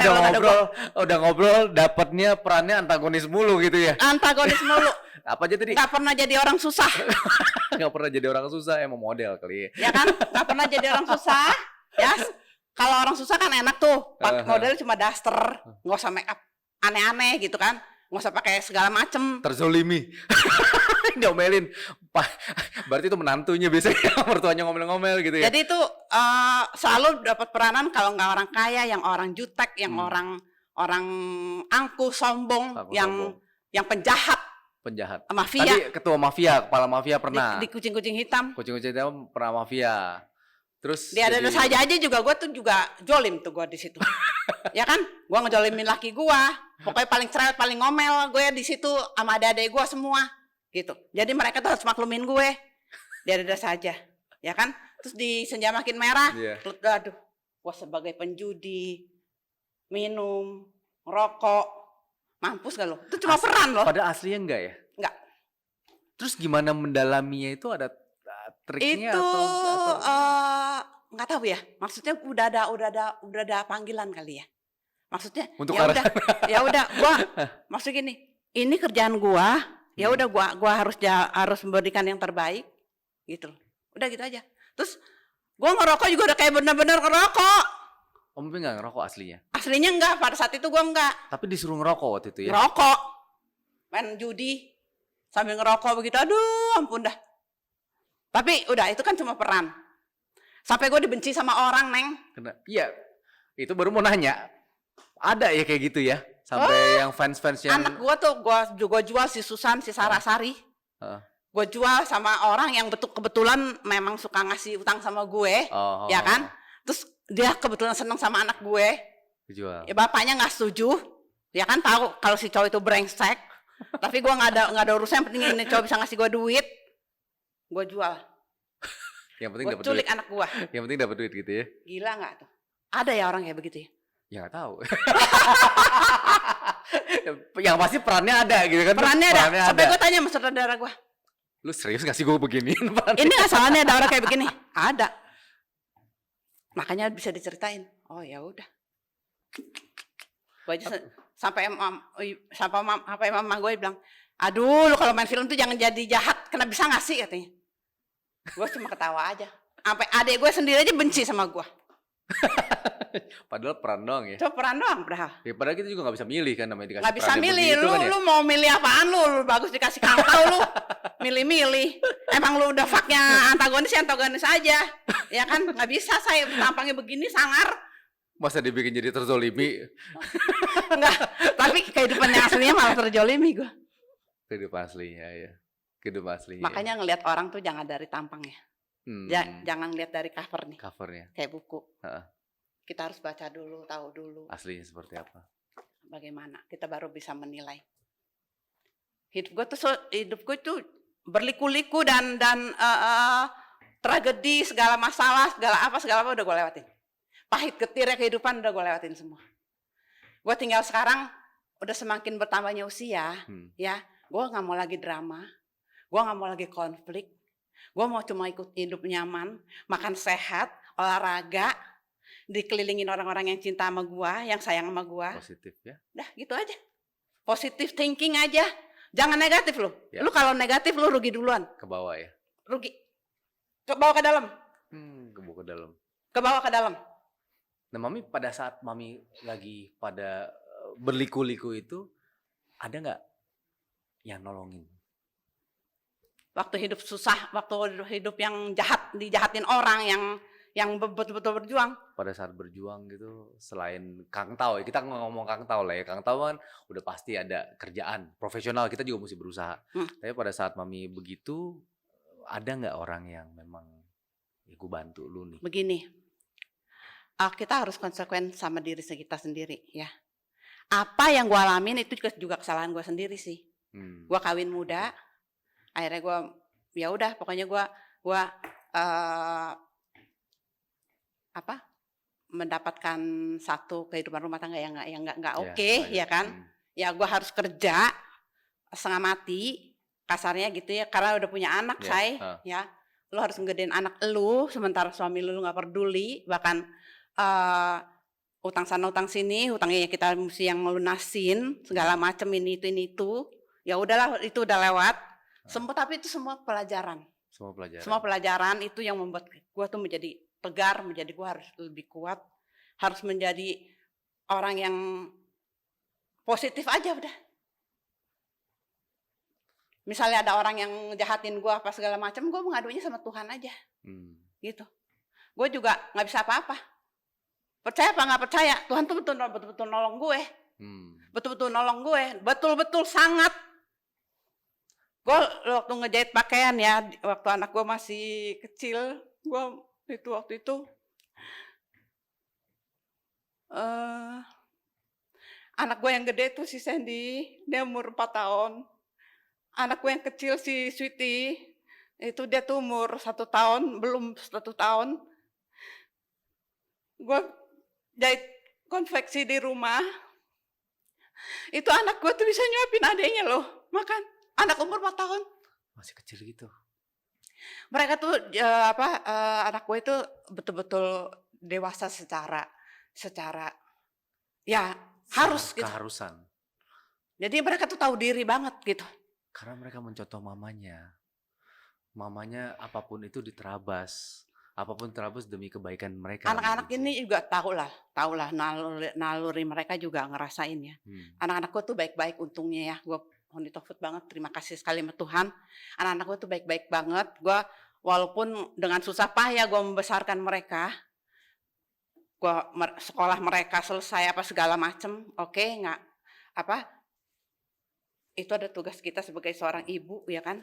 udah ngobrol, dapatnya perannya antagonis mulu gitu ya. Antagonis mulu. Apa aja tadi? Nggak pernah jadi orang susah. Nggak pernah jadi orang susah, emang model kali ya. Ya kan? Nggak pernah jadi orang susah. Ya, kalau orang susah kan enak tuh. Model cuma daster, nggak usah make up aneh-aneh gitu kan. Nggak usah pakai segala macem. Terzolimi. Diomelin. Berarti itu menantunya biasanya, mertuanya ngomel-ngomel gitu ya. Jadi itu selalu dapat peranan kalau nggak orang kaya, yang orang jutek, yang orang angkuh, sombong, yang penjahat. Mafia. Tadi ketua mafia, kepala mafia pernah. Di kucing-kucing hitam. Kucing-kucing hitam pernah mafia. Terus di ada saja aja juga gue tuh juga jolim tuh gue di situ. Ya kan? Gue ngejolimin laki gue. Pokoknya paling cerewet, paling ngomel gue di situ sama adik-adik gue semua gitu. Jadi mereka tuh harus maklumin gue. Dia ada saja. Ya kan? Terus di Senja Makin Merah, aduh, gue sebagai penjudi, minum, rokok, mampus gak lo? Itu cuma peran loh. Pada aslinya enggak ya? Enggak. Terus gimana mendalaminya itu ada triknya itu, atau nggak tahu ya. Maksudnya udah ada panggilan kali ya. Maksudnya untuk ya udah gua maksud gini, ini kerjaan gua, ya udah gua harus memberikan yang terbaik gitu. Udah gitu aja. Terus gua ngerokok juga udah kayak bener-bener ngerokok. Om Pi nggak ngerokok aslinya? Aslinya enggak, pada saat itu gua enggak. Tapi disuruh ngerokok waktu itu ya? Ngerokok, main judi, sambil ngerokok begitu, aduh ampun dah. Tapi udah itu kan cuma peran. Sampai gue dibenci sama orang, Neng. Iya, itu baru mau nanya. Ada ya kayak gitu ya? Sampai yang fans-fans yang... Anak gue tuh, gue jual si Susan, si Sarasari. Gue jual sama orang yang kebetulan memang suka ngasih utang sama gue. Ya kan? Terus dia kebetulan seneng sama anak gue. Dijual. Ya bapaknya gak setuju. Ya kan tahu kalau si cowok itu brengsek. Tapi gue gak ada urusan, yang penting ini cowok bisa ngasih gue duit. Gue jual. Yang penting dapat duit. Culik anak gue. Yang penting dapat duit gitu ya. Gila gak tuh? Ada ya orang kayak begitu ya? Ya gak tahu. Yang pasti perannya ada gitu kan. Perannya ada. Sampai gue tanya sama saudara gue. Lu serius gak sih gue beginiin? Ini asalnya ada orang kayak begini. Ada. Makanya bisa diceritain. Oh ya udah. Gue aja sampai mama gue bilang, aduh lu kalau main film tuh jangan jadi jahat. Kena bisa gak sih katanya. Gue cuma ketawa aja. Sampai adik gue sendiri aja benci sama gue. Padahal peran doang ya. Coba peran doang padahal. Ya, padahal kita juga gak bisa milih kan, namanya dikasih. Gak bisa milih. Lu, kan ya? Lu mau milih apaan lu? Lu bagus dikasih kangkau lu. Milih-milih. Emang lu udah faknya antagonis aja. Ya kan? Gak bisa saya tampangnya begini sangar. Masa dibikin jadi terzolimi? Enggak. Tapi kehidupannya aslinya malah terzolimi gue. Kehidupan aslinya ya. Kehidupan aslinya. Makanya ngelihat orang tuh jangan dari tampangnya. Jangan lihat dari covernya. Kayak buku. Kita harus baca dulu, tahu dulu. Aslinya seperti apa? Bagaimana? Kita baru bisa menilai. Hidup gue tuh berliku-liku dan tragedi, segala masalah, segala apa udah gue lewatin. Pahit getirnya kehidupan udah gue lewatin semua. Gue tinggal sekarang udah semakin bertambahnya usia, ya. Gue nggak mau lagi drama, gue nggak mau lagi konflik. Gue mau cuma ikut hidup nyaman, makan sehat, olahraga, dikelilingin orang-orang yang cinta sama gue, yang sayang sama gue. Positif ya. Dah gitu aja. Positive thinking aja. Jangan negatif lo. Ya. Lu kalau negatif lu rugi duluan. Ke bawah ya. Rugi. Ke bawah ke dalam. Ke bawah ke dalam. Ke bawah ke dalam. Nah, Mami pada saat Mami lagi pada berliku-liku itu, ada nggak yang nolongin? Waktu hidup susah, waktu hidup yang jahat, dijahatin orang, yang betul-betul berjuang. Pada saat berjuang gitu, selain Kang Tau ya, kita ngomong Kang Tau lah ya. Kang Tau kan udah pasti ada kerjaan profesional, kita juga mesti berusaha. Tapi pada saat Mami begitu, ada nggak orang yang memang ya gue bantu lu nih? Begini, kita harus konsekuen sama diri kita sendiri ya. Apa yang gue alamin itu juga kesalahan gue sendiri sih. Gue kawin muda, akhirnya gue ya udah pokoknya gue mendapatkan satu kehidupan rumah tangga yang nggak oke, ya kan? Ya gue harus kerja setengah mati kasarnya gitu ya, karena udah punya anak ya. Lu harus ngedein anak lu, sementara suami lu nggak peduli, bahkan utang sana utang sini, utangnya kita mesti yang ngelunasin segala macam ini itu. Ya udahlah, itu udah lewat. Tapi itu semua pelajaran. Semua pelajaran itu yang membuat gue tuh menjadi tegar, menjadi gue harus lebih kuat, harus menjadi orang yang positif aja udah. Misalnya ada orang yang jahatin gue apa segala macam, gue mengadunya sama Tuhan aja, gitu. Gue juga nggak bisa apa-apa. Percaya apa nggak percaya, Tuhan tuh betul-betul nolong gue, betul-betul nolong gue, betul-betul sangat. Gue waktu ngejahit pakaian ya, waktu anak gue masih kecil, gue waktu itu anak gue yang gede tuh si Sandy, dia umur 4 tahun. Anak gue yang kecil si Sweetie, itu dia tuh umur 1 tahun, belum 1 tahun. Gue jahit konveksi di rumah, itu anak gue tuh bisa nyuapin adeknya loh, makan. Anak umur 4 tahun. Masih kecil gitu. Mereka tuh anak gue itu betul-betul dewasa secara ya harus gitu. Keharusan. Jadi mereka tuh tahu diri banget gitu. Karena mereka mencontoh mamanya. Mamanya apapun itu diterabas. Apapun terabas demi kebaikan mereka. Anak-anak ini juga tahu lah naluri mereka juga ngerasain ya. Anak-anak gue tuh baik-baik untungnya ya. Gue honey food banget, terima kasih sekali sama Tuhan. Anak-anak gue tuh baik-baik banget. Gue walaupun dengan susah payah gue membesarkan mereka, gue sekolah mereka selesai apa segala macem, oke, nggak itu ada tugas kita sebagai seorang ibu ya kan,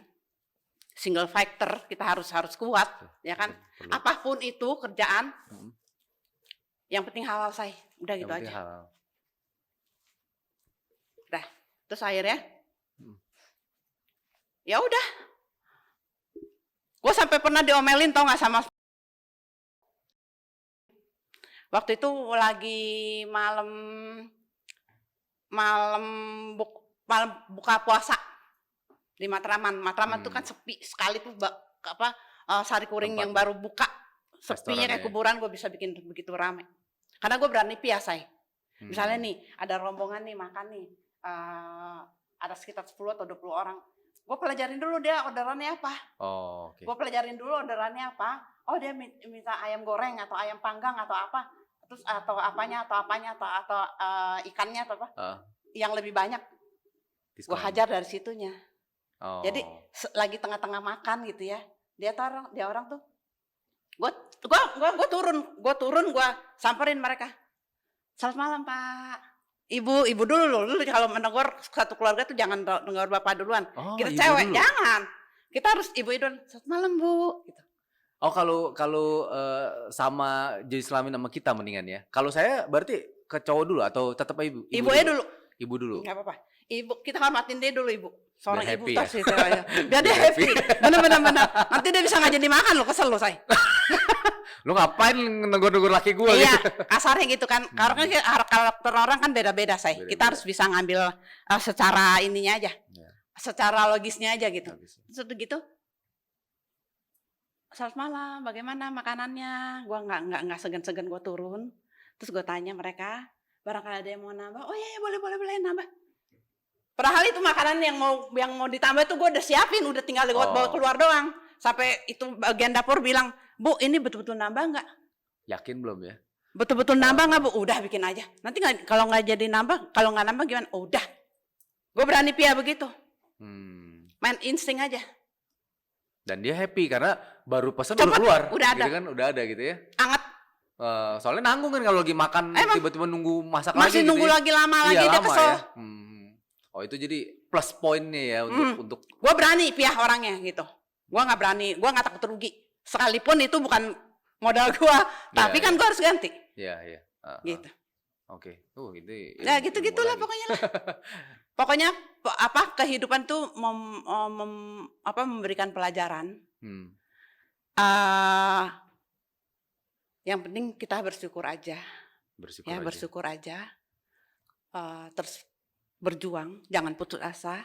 single fighter, kita harus kuat ya kan. Apapun itu kerjaan, yang penting halal saya, udah gitu aja. Halal. Udah, terus akhirnya ya udah, gue sampai pernah diomelin tau nggak sama waktu itu lagi malam buka puasa di Matraman. Matraman tuh kan sepi sekali tuh Sari Kuring yang baru buka, sepinya kayak kuburan. Gue bisa bikin begitu rame karena gue berani piasai. Misalnya nih ada rombongan nih makan nih, ada sekitar 10 atau 20 orang. Gue pelajarin dulu dia orderannya apa. Gue pelajarin dulu orderannya apa. Oh dia minta ayam goreng atau ayam panggang atau apa. Terus atau apanya atau ikannya atau apa. Yang lebih banyak. Gue hajar dari situnya. Jadi lagi tengah-tengah makan gitu ya. Dia orang tuh. Gue turun, gue samperin mereka. Selamat malam Pak. Ibu dulu loh. Lu kalau menegur satu keluarga tuh jangan menegur bapak duluan. Kita cewek dulu. Jangan. Kita harus ibu dulu. Selamat malam Bu. Gitu. Kalau sama jenis kelamin sama kita mendingan ya. Kalau saya berarti ke cowok dulu atau tetap ibu? Ibu dulu. Nggak apa-apa. Ibu, kita hormatin dia dulu ibu. Seorang ibu ya? tos itu ya. Biar dia happy. Bener. Nanti dia bisa nggak jadi makan lo, kesel lo say. Lu ngapain negur-negur laki gue? Iya, gitu? Kasarnya gitu kan. Karena karakter orang kan beda-beda say. Kita harus bisa ngambil secara ininya aja. Secara logisnya aja gitu. Terus gitu. Selamat malam, bagaimana makanannya? Gue nggak segan-segan gue turun. Terus gue tanya mereka, barangkali ada yang mau nambah. Oh iya boleh nambah. Padahal itu makanan yang mau ditambah itu gue udah siapin, udah tinggal gue bawa keluar doang. Sampai itu bagian dapur bilang, Bu ini betul-betul nambah nggak? Yakin belum ya? Betul-betul nambah nggak Bu? Udah bikin aja. Nanti kalau nggak jadi nambah, kalau nggak nambah gimana? Udah. Gue berani begitu. Main insting aja. Dan dia happy karena baru pesan udah Cepet, keluar, udah gitu ada. kan, udah ada gitu ya. Anget. Soalnya nanggung kan kalau lagi makan Emang tiba-tiba nunggu masak lagi masih gitu nunggu ya. lagi lama Iya, lagi dia lama kesel. ya. Oh itu jadi plus poinnya ya untuk Gue berani piah orangnya gitu. Gue nggak berani, gue nggak takut rugi. Sekalipun itu bukan modal gue, tapi kan gue harus ganti. Iya. Gitu. Oke. Gitu. Ya gitu-gitulah pokoknya lah. Pokoknya kehidupan tuh memberikan pelajaran. Yang penting kita bersyukur aja. Bersyukur aja. Terus berjuang, jangan putus asa.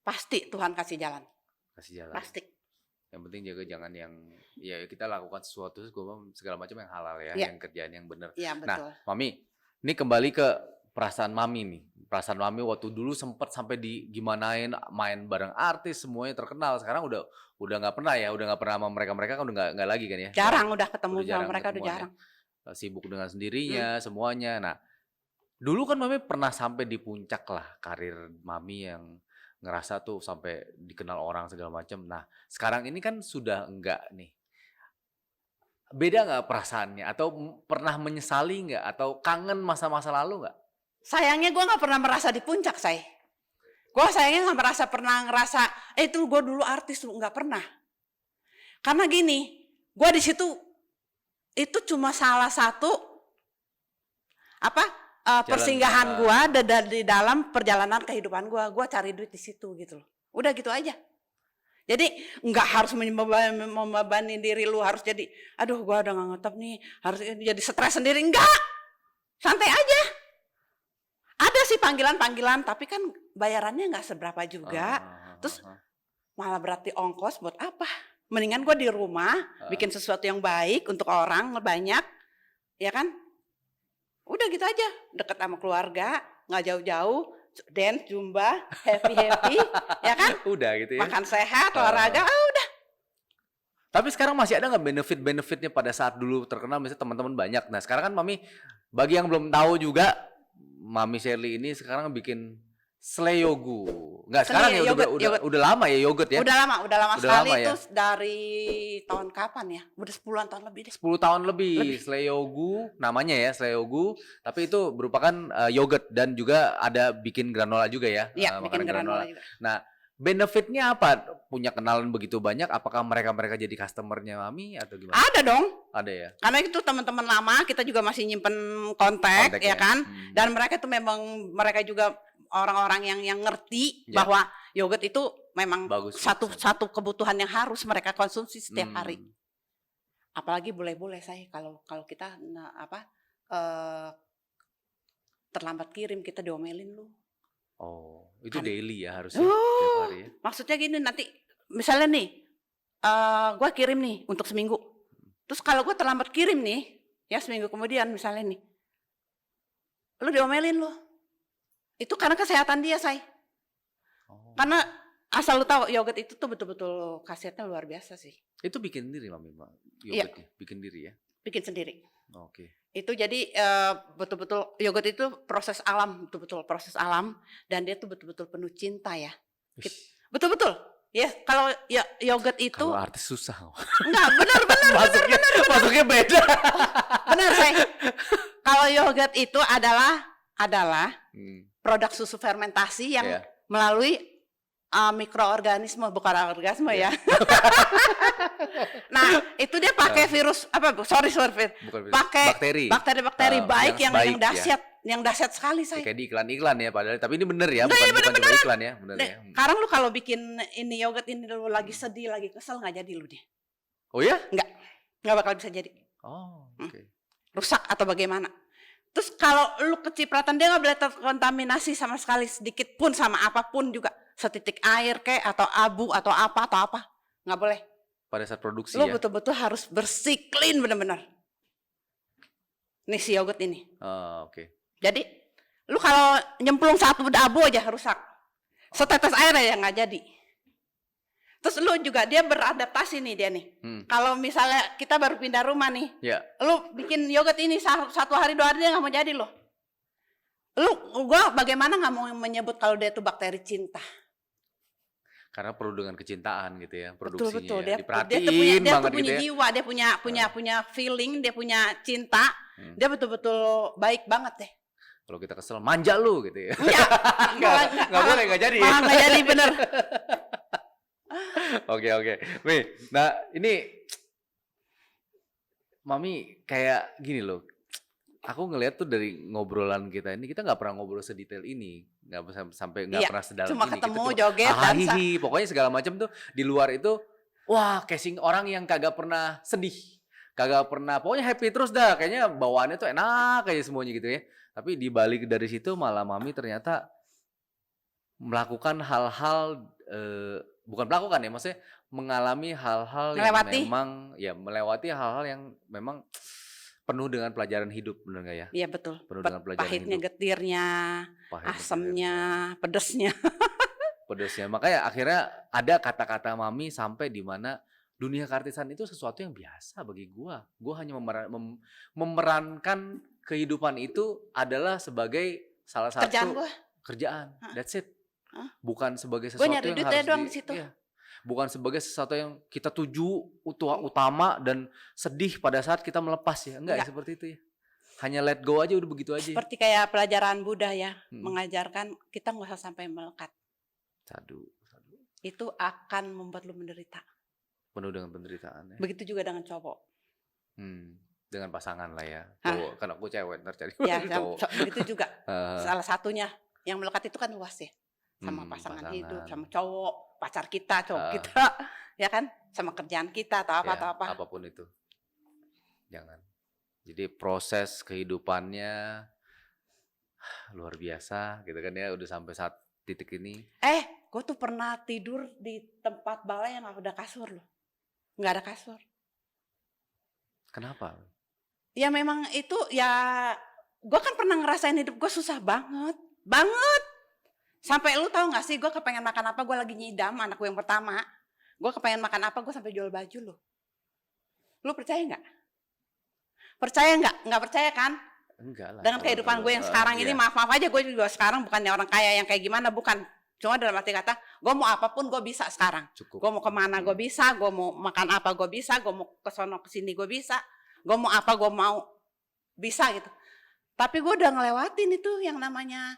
Pasti Tuhan kasih jalan. Pasti. Yang penting jaga jangan yang ya kita lakukan sesuatu segala macam yang halal ya, yang kerjaan yang benar. Iya, betul. Nah, Mami, ini kembali ke perasaan Mami nih. Perasaan Mami waktu dulu sempat sampai gimanain main bareng artis semuanya terkenal. Sekarang udah nggak pernah ya, udah nggak pernah sama mereka kan udah nggak lagi kan ya. Jarang udah ketemu sama mereka udah ketemuannya. jarang. Sibuk dengan sendirinya semuanya. Nah, dulu kan Mami pernah sampai di puncak lah karir Mami yang ngerasa tuh sampai dikenal orang segala macam. Nah, sekarang ini kan sudah enggak nih. Beda nggak perasaannya? Atau pernah menyesali nggak? Atau kangen masa-masa lalu nggak? Sayangnya gue nggak pernah merasa di puncak, say. Gue sayangnya nggak pernah ngerasa, itu gue dulu artis, nggak pernah. Karena gini, gue di situ itu cuma salah satu persinggahan gue di dalam perjalanan kehidupan gue. Gue cari duit di situ gitu loh. Udah gitu aja. Jadi nggak harus membebani diri lu harus jadi, aduh gue udah nggak ngetop nih, harus jadi stres sendiri. Enggak, santai aja. Ada sih panggilan-panggilan, tapi kan bayarannya nggak seberapa juga. Terus malah berarti ongkos buat apa? Mendingan gue di rumah bikin sesuatu yang baik untuk orang banyak, ya kan? Udah gitu aja, deket sama keluarga, nggak jauh-jauh, dance, zumba, happy, ya kan? Udah gitu ya. Makan sehat, olahraga, udah. Tapi sekarang masih ada nggak benefit-benefitnya pada saat dulu terkenal, misalnya teman-teman banyak. Nah sekarang kan Mami, bagi yang belum tahu juga, Mami Sherly ini sekarang bikin Sleyogu. Nggak sekarang ya, udah lama ya yogurt ya? Udah lama sekali lama, itu dari tahun kapan ya? Udah 10-an tahun lebih deh. 10 tahun lebih. Sleyogu namanya ya, Sleyogu. Tapi itu merupakan yogurt dan juga ada bikin granola juga ya. Iya, bikin granola juga. Nah, benefitnya apa? Punya kenalan begitu banyak, apakah mereka jadi customernya Mami atau gimana? Ada dong. Ada ya? Karena itu teman-teman lama, kita juga masih nyimpen kontak ya kan? Dan mereka itu memang, mereka juga orang-orang yang ngerti bahwa yogurt itu memang bagus, satu kebutuhan yang harus mereka konsumsi setiap hari. Apalagi bule-bule saya kalau kita terlambat kirim kita diomelin lu. Oh, itu kan daily ya harusnya setiap hari ya. Maksudnya gini, nanti misalnya nih gue kirim nih untuk seminggu. Terus kalau gue terlambat kirim nih, ya seminggu kemudian misalnya nih, lu diomelin lu. Itu karena kesehatan dia, say. Karena asal lu tahu yogurt itu tuh betul-betul khasiatnya luar biasa sih. Itu bikin sendiri Mami, yogurtnya? Iya. Bikin diri ya? Bikin sendiri. Oke. Itu jadi betul-betul yogurt itu proses alam, betul-betul proses alam, dan dia tuh betul-betul penuh cinta ya. Betul-betul. Ya, kalau yogurt itu kalau artis susah. Enggak, benar. Masuknya beda. Benar, say. Kalau yogurt itu adalah produk susu fermentasi yang melalui mikroorganisme, bukan organisme ya. Nah, itu dia pakai virus pakai bakteri baik yang dahsyat, yang dahsyat sekali, say. Kayak di iklan-iklan ya, padahal tapi ini bener ya, bukan cuma iklan ya, bener ya. Sekarang lu kalau bikin ini yogurt ini lu lagi sedih, lagi kesel, nggak jadi lu deh. Oh ya? Nggak bakal bisa jadi. Oh, oke. Rusak atau bagaimana? Terus kalau lu kecipratan, dia nggak boleh terkontaminasi sama sekali sedikit pun sama apapun juga, setitik air kayak atau abu atau apa nggak boleh. Pada saat produksi lu betul-betul harus bersih, clean benar-benar. Nih si yogurt ini. Oh, oke. Jadi lu kalau nyemplung satu abu aja rusak, setetes air aja nggak jadi. Terus lu juga dia beradaptasi nih dia nih. Kalau misalnya kita baru pindah rumah nih, lu bikin yogurt ini 1 hari 2 hari dia nggak mau jadi loh. Gua bagaimana nggak mau menyebut kalau dia itu bakteri cinta? Karena perlu dengan kecintaan gitu ya, Betul produksinya betul. ya. Dia tuh Diperhatiin dia tuh banget punya gitu ya. jiwa, dia punya feeling, dia punya cinta. Hmm. Dia betul-betul baik banget deh. Kalau kita kesel, manja lu gitu ya. Enggak, Nggak boleh, nggak jadi. malah nggak jadi bener. Oke. Nih, nah ini Mami kayak gini loh. Aku ngelihat tuh dari ngobrolan kita ini, kita nggak pernah ngobrol sedetail ini, nggak sampai nggak Iya, pernah sedalam cuma ini. ketemu, Kita joget, dansa. hahihi, pokoknya segala macam tuh di luar itu, wah casing orang yang kagak pernah sedih, kagak pernah, pokoknya happy terus dah, kayaknya bawaannya tuh enak kayak semuanya gitu ya. Tapi di balik dari situ malah Mami ternyata melakukan hal-hal, bukan melakukan ya, maksudnya mengalami hal-hal yang Melewati. memang ya melewati hal-hal yang memang penuh dengan pelajaran hidup, bener nggak ya? Iya betul. Penuh dengan pelajaran Pahitnya, hidup. getirnya, Pahit, asemnya, getirnya, pedesnya. pedesnya. Makanya akhirnya ada kata-kata Mami sampai di mana dunia keartisan itu sesuatu yang biasa bagi gua. Gua hanya memerankan kehidupan itu adalah sebagai salah satu Kerjaan gue. kerjaan. Hah? That's it. Hah? Bukan sebagai Gue sesuatu nyari yang duitnya harus doang di situ. iya. Bukan sebagai sesuatu yang kita tuju utama dan sedih pada saat kita melepas ya. Enggak ya seperti itu ya. Hanya let go aja, udah begitu aja. Seperti kayak pelajaran Buddha ya, Hmm. mengajarkan kita nggak usah sampai melekat. Sadu. Itu akan membuat lu menderita. Penuh dengan penderitaan ya. Begitu juga dengan cowok. Dengan pasangan lah ya. Hah? Cowok, kan aku cewek ntar cari Ya, cowok. begitu juga. Salah satunya yang melekat itu kan luas ya. Sama pasangan hidup, sama cowok, pacar kita, cowok kita, ya kan? Sama kerjaan kita atau apa Ya, atau apa. apapun itu. Jangan. Jadi proses kehidupannya luar biasa gitu kan ya, udah sampai saat titik ini. Gue tuh pernah tidur di tempat balai yang gak ada kasur loh. Nggak ada kasur. Kenapa? Ya memang itu ya, gue kan pernah ngerasain hidup gue susah banget. Banget. Sampai lu tahu gak sih gue kepengen makan apa, gue lagi nyidam anak gue yang pertama. Gue kepengen makan apa, gue sampai jual baju loh. Lu percaya gak? Percaya gak? Nggak percaya kan? Enggak lah. Dengan kehidupan gue yang sekarang ini, maaf-maaf aja gue juga sekarang bukannya orang kaya yang kayak gimana, bukan. Cuma dalam arti kata, gue mau apapun gue bisa sekarang. Cukup. Gue mau kemana gue bisa, gue mau makan apa gue bisa, gue mau kesono kesini gue bisa, gue mau apa gue mau bisa gitu. Tapi gue udah ngelewatin itu yang namanya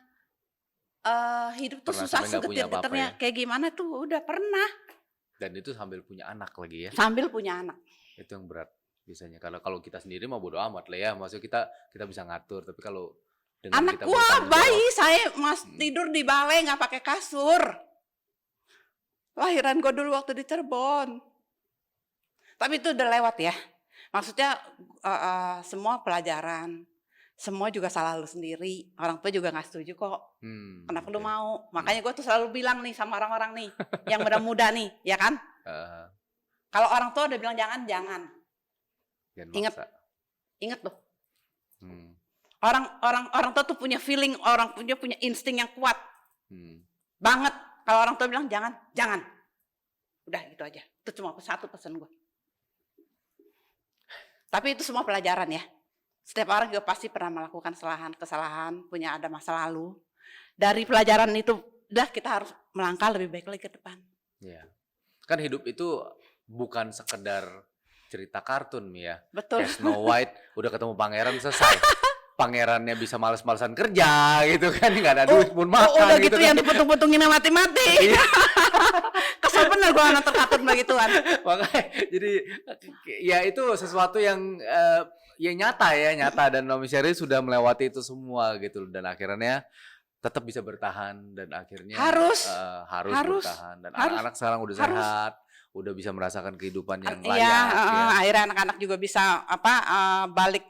hidup tuh Pernah susah, sampai nggak punya apa-apa segetir-getirnya ya? kayak gimana tuh udah pernah. Dan itu sambil punya anak lagi ya. Sambil punya anak. Itu yang berat biasanya. Karena kalau kita sendiri mah bodo amat lah ya. Maksudnya kita bisa ngatur. Tapi kalau dengan Anak kita gua bertanggung bayi jawab, saya tidur di balai nggak pakai kasur. Lahiran gua dulu waktu di Cirebon. Tapi itu udah lewat ya. Maksudnya semua pelajaran, semua juga salah lu sendiri. Orang tua juga nggak setuju kok. Kenapa lu mau? Makanya gua tuh selalu bilang nih sama orang-orang nih yang muda-muda nih, ya kan? Kalau orang tua udah bilang jangan. Jangan Ingat. maksa. Ingat tuh. Hmm. Orang tua tuh punya feeling, orang punya insting yang kuat banget. Kalau orang tua bilang jangan. Udah gitu aja. Itu cuma satu pesan gue. Tapi itu semua pelajaran ya. Setiap orang juga pasti pernah melakukan kesalahan, punya ada masa lalu. Dari pelajaran itu, udah kita harus melangkah lebih baik lagi ke depan. Ya. Kan hidup itu bukan sekedar cerita kartun ya. Betul. Kayak Snow White udah ketemu pangeran selesai. Pangerannya bisa males-malesan kerja gitu kan, nggak ada duit pun makan udah gitu kan. yang diputung-putungin mati-mati. Kesel bener gue nonton kartun begituan. Makanya jadi ya itu sesuatu yang ya nyata dan Naomi Sherry sudah melewati itu semua gitu dan akhirnya tetap bisa bertahan dan akhirnya harus bertahan dan anak-anak sekarang udah sehat, udah bisa merasakan kehidupan yang layak. Iya, akhirnya anak-anak juga bisa balik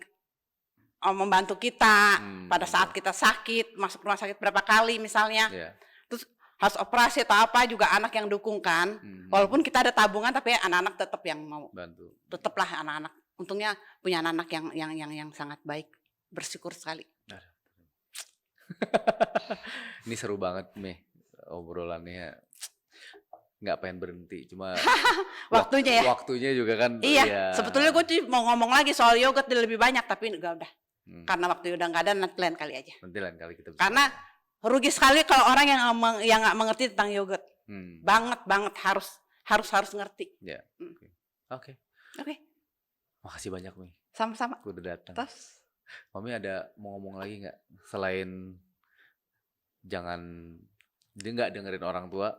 membantu kita pada saat kita sakit, masuk rumah sakit berapa kali misalnya. Terus harus operasi atau apa juga anak yang dukung kan. Walaupun kita ada tabungan tapi anak-anak tetap yang mau bantu. Tetaplah anak-anak. Untungnya punya anak-anak yang sangat baik. Bersyukur sekali. Ini seru banget nih obrolannya. Nggak pengen berhenti, cuma waktunya ya. Waktunya juga kan. Iya, ya. Sebetulnya gue mau ngomong lagi soal yogurt lebih banyak tapi enggak udah. Karena waktu udah nggak ada, nanti lain kali aja. Nanti lain kali kita bisa. Karena rugi sekali kalau orang yang nggak mengerti tentang yogurt. banget harus ngerti. Ya. Mm. Oke. Oke, Makasih banyak Mi. sama-sama. Udah datang. Terus Mami ada mau ngomong lagi nggak selain jangan dia nggak dengerin orang tua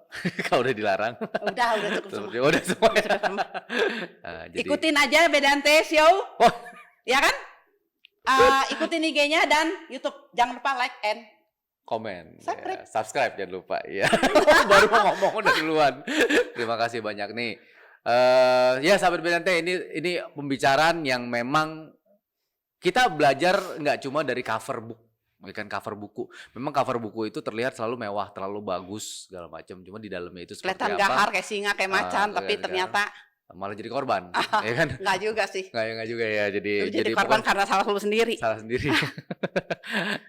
kalau udah dilarang. udah cukup semua. Udah semua. Sudah semua. Nah, jadi Ikutin aja Bedante Show. Oh. Ya kan? Ikutin IG-nya dan YouTube. Jangan lupa like and komen, Subscribe. ya, subscribe jangan lupa. Ya, baru mau ngomong udah duluan. Terima kasih banyak nih. Ya sahabat Bedante, ini pembicaraan yang memang kita belajar nggak cuma dari cover book, bukan cover buku. Memang cover buku itu terlihat selalu mewah, terlalu bagus segala macam. Cuma di dalamnya itu seperti kelihatan apa? gahar kayak singa kayak macan, tapi kelihatan ternyata malah jadi korban, ya kan? nggak juga sih. Nggak juga ya. Lu jadi korban karena salah lu sendiri. salah sendiri.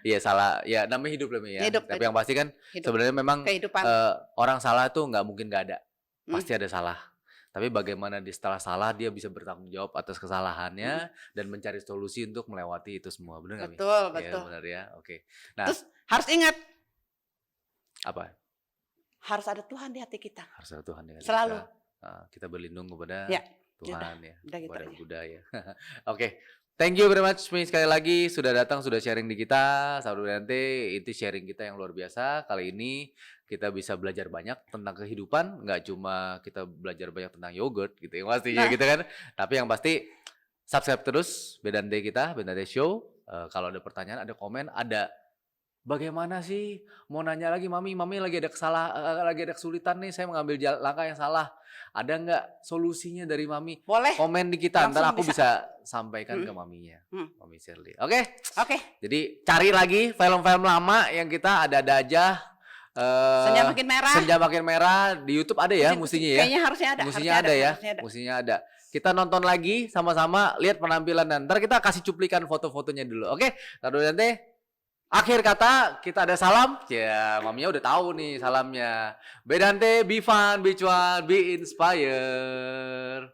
Iya salah. Ya namanya hidup lah Mi, ya. Hidup, Tapi hidup. yang pasti kan Hidup. sebenarnya memang Kehidupan. orang salah tuh nggak mungkin nggak ada. Hmm. Pasti ada salah. Tapi bagaimana setelah salah dia bisa bertanggung jawab atas kesalahannya dan mencari solusi untuk melewati itu semua. Benar nggak Mi? Betul, Ya, betul. benar ya. Oke. Nah, Terus harus ingat, apa? harus ada Tuhan di hati kita. Harus ada Tuhan ya. Selalu. Kita berlindung kepada Ya, Tuhan ya, udah gitu kepada aja. Buddha ya. Oke. Thank you very much Mi sekali lagi sudah datang, sudah sharing di kita. Sahabat Bedante, itu sharing kita yang luar biasa. Kali ini kita bisa belajar banyak tentang kehidupan, nggak cuma kita belajar banyak tentang yogurt gitu ya pastinya Nah. gitu kan. Tapi yang pasti subscribe terus Bedante kita, Bedante Show. Kalau ada pertanyaan, ada komen, ada bagaimana sih mau nanya lagi mami lagi ada lagi ada kesulitan nih, saya mengambil langkah yang salah. Ada nggak solusinya dari mami? Boleh. Komen di kita, ntar Langsung aku bisa sampaikan Hmm. ke maminya, Hmm. Mami Shirley. Oke, Oke. jadi cari lagi film-film lama yang kita ada aja. Senja Makin Merah. Senja Makin Merah di YouTube ada ya, mestinya ya. Kayaknya harusnya ada. Mestinya ada ya, harusnya ada. mestinya ada. Kita nonton lagi sama-sama, lihat penampilan dan ntar kita kasih cuplikan foto-fotonya dulu. Oke, taruh nanti. Akhir kata kita ada salam. Ya, maminya udah tahu nih salamnya. Bedante, be fun, be cuan, be inspired.